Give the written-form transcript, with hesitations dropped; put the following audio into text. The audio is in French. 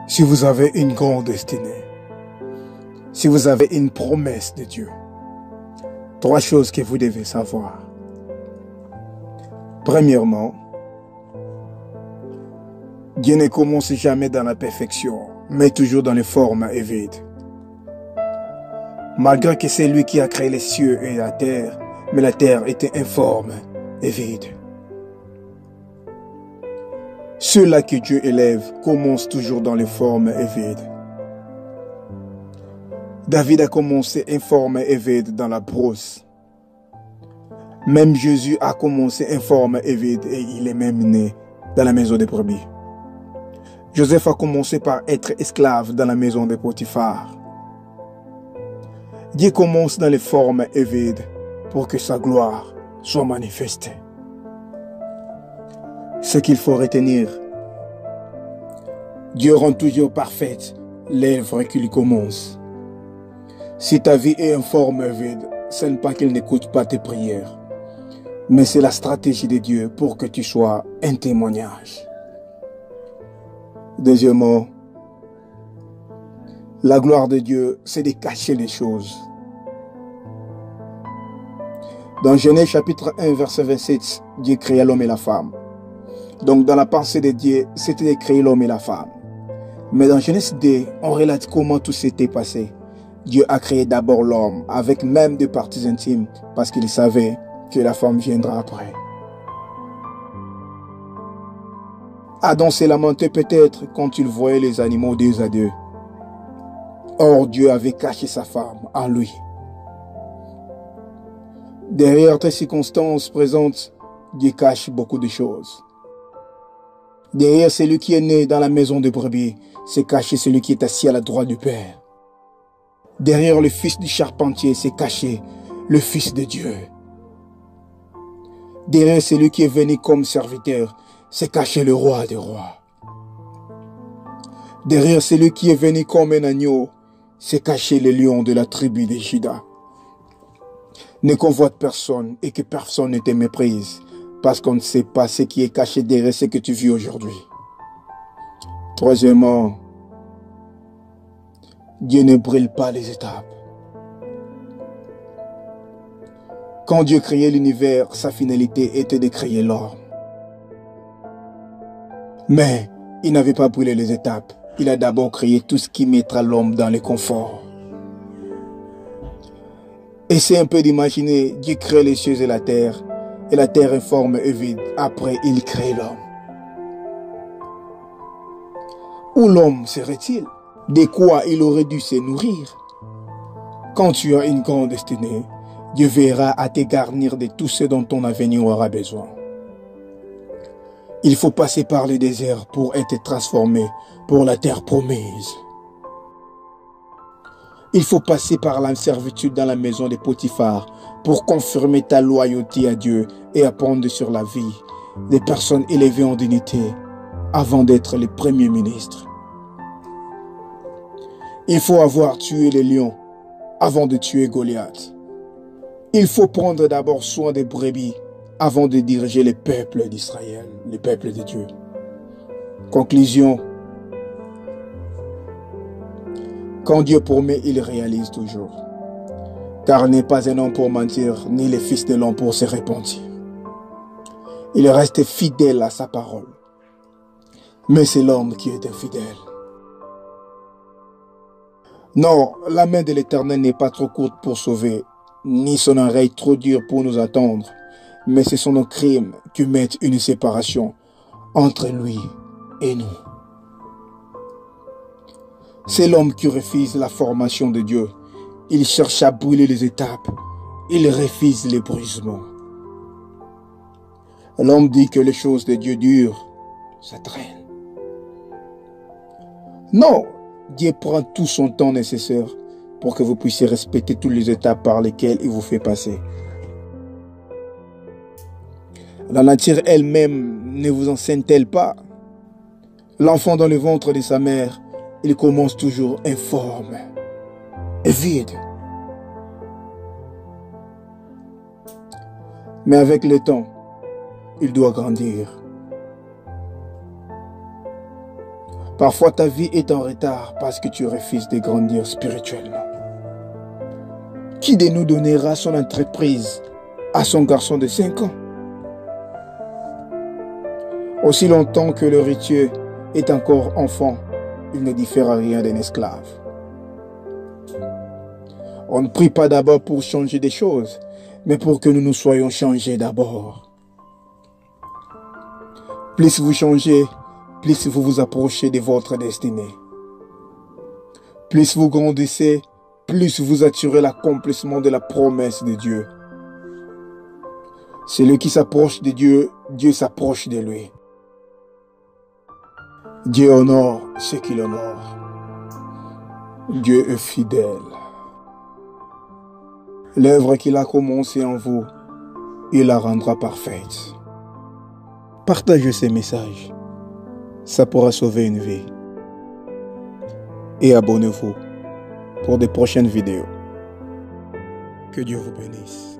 Si vous avez une grande destinée, si vous avez une promesse de Dieu, trois choses que vous devez savoir. Premièrement, Dieu ne commence jamais dans la perfection, mais toujours dans les formes et vides. Malgré que c'est lui qui a créé les cieux et la terre, mais la terre était informe et vide. Ceux-là que Dieu élève commencent toujours dans les formes et vides. David a commencé informe et vide dans la brousse. Même Jésus a commencé informe et vide et il est même né dans la maison des brebis. Joseph a commencé par être esclave dans la maison de Potiphar. Dieu commence dans les formes et vides pour que sa gloire soit manifestée. Ce qu'il faut retenir, Dieu rend toujours parfaite l'œuvre qu'il commence. Si ta vie est en forme vide, ce n'est pas qu'il n'écoute pas tes prières, mais c'est la stratégie de Dieu pour que tu sois un témoignage. Deuxièmement, la gloire de Dieu, c'est de cacher les choses. Dans Genèse chapitre 1, verset 27, Dieu créa l'homme et la femme. Donc dans la pensée de Dieu, c'était de créer l'homme et la femme. Mais dans Genèse 2, on relate comment tout s'était passé. Dieu a créé d'abord l'homme, avec même des parties intimes, parce qu'il savait que la femme viendra après. Adam s'est lamenté peut-être quand il voyait les animaux deux à deux. Or, Dieu avait caché sa femme en lui. Derrière tes circonstances présentes, Dieu cache beaucoup de choses. Derrière celui qui est né dans la maison de brebis, c'est caché celui qui est assis à la droite du Père. Derrière le fils du charpentier, c'est caché le Fils de Dieu. Derrière celui qui est venu comme serviteur, c'est caché le roi des rois. Derrière celui qui est venu comme un agneau, c'est caché le lion de la tribu de Juda. Ne convoite personne et que personne ne te méprise, parce qu'on ne sait pas ce qui est caché derrière ce que tu vis aujourd'hui. Troisièmement, Dieu ne brûle pas les étapes. Quand Dieu créait l'univers, sa finalité était de créer l'homme. Mais il n'avait pas brûlé les étapes. Il a d'abord créé tout ce qui mettra l'homme dans le confort. Essayez un peu d'imaginer, Dieu crée les cieux et la terre est forme et vide. Après, il crée l'homme. Où l'homme serait-il? De quoi il aurait dû se nourrir? Quand tu as une grande destinée, Dieu verra à te garnir de tout ce dont ton avenir aura besoin. Il faut passer par le désert pour être transformé pour la terre promise. Il faut passer par la servitude dans la maison de Potiphar pour confirmer ta loyauté à Dieu et apprendre sur la vie des personnes élevées en dignité avant d'être le premier ministre. Il faut avoir tué les lions avant de tuer Goliath. Il faut prendre d'abord soin des brebis avant de diriger les peuples d'Israël, les peuples de Dieu. Conclusion. Quand Dieu promet, il réalise toujours. Car il n'est pas un homme pour mentir, ni le fils de l'homme pour se repentir. Il reste fidèle à sa parole. Mais c'est l'homme qui est infidèle. Non, la main de l'Éternel n'est pas trop courte pour sauver, ni son oreille trop dure pour nous attendre. Mais ce sont nos crimes qui mettent une séparation entre lui et nous. C'est l'homme qui refuse la formation de Dieu. Il cherche à brûler les étapes. Il refuse les brisements. L'homme dit que les choses de Dieu durent. Ça traîne. Non, Dieu prend tout son temps nécessaire pour que vous puissiez respecter toutes les étapes par lesquelles il vous fait passer. La nature elle-même ne vous enseigne-t-elle pas? L'enfant dans le ventre de sa mère, il commence toujours informe et vide. Mais avec le temps, il doit grandir. Parfois ta vie est en retard parce que tu refuses de grandir spirituellement. Qui de nous donnera son entreprise à son garçon de 5 ans? Aussi longtemps que l'héritier est encore enfant, il ne diffère à rien d'un esclave. On ne prie pas d'abord pour changer des choses, mais pour que nous nous soyons changés d'abord. Plus vous changez, plus vous vous approchez de votre destinée. Plus vous grandissez, plus vous attirez l'accomplissement de la promesse de Dieu. Celui qui s'approche de Dieu, Dieu s'approche de lui. Dieu honore ceux qui l'honorent. Dieu est fidèle. L'œuvre qu'il a commencée en vous, il la rendra parfaite. Partagez ces messages. Ça pourra sauver une vie. Et abonnez-vous pour de prochaines vidéos. Que Dieu vous bénisse.